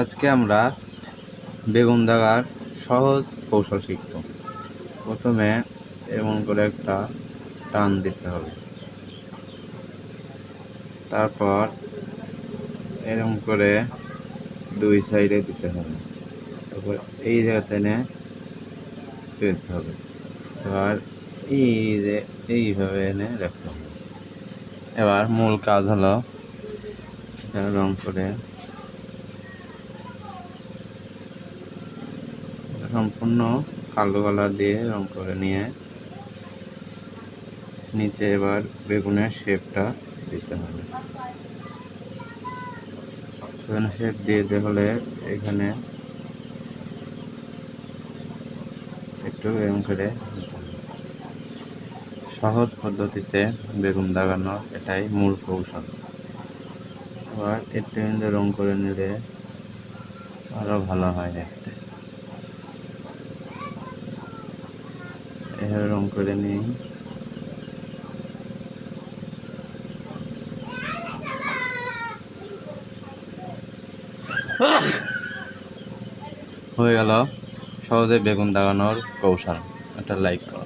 আজকে আমরা বেগুন দাগার সহজ কৌশল শিখব। প্রথমে এমন করে একটা টান দিতে হবে, তারপর এরকম করে দুই সাইডে দিতে হবে, তারপর এই জায়গাতে এনে ফেলতে হবে। এবার এইভাবে এনে রাখতে হবে। এবার মূল কাজ হলো রং করে সম্পূর্ণ কালো কালার দিয়ে রং করে নিয়ে নিচে এবার বেগুনের শেপটা দিতে হবে। বেগুনের শেপ দিতে হলে এখানে একটু এরকম করে দিতে হবে। সহজ পদ্ধতিতে বেগুন দাগানোর এটাই মূল কৌশল। আবার একটু রং করে নিলে আরো ভালো হয় দেখতে। এভাবে রং করে নিই। হয়ে গেল সহজে বেগুন দাগানোর কৌশল। একটা লাইক করো।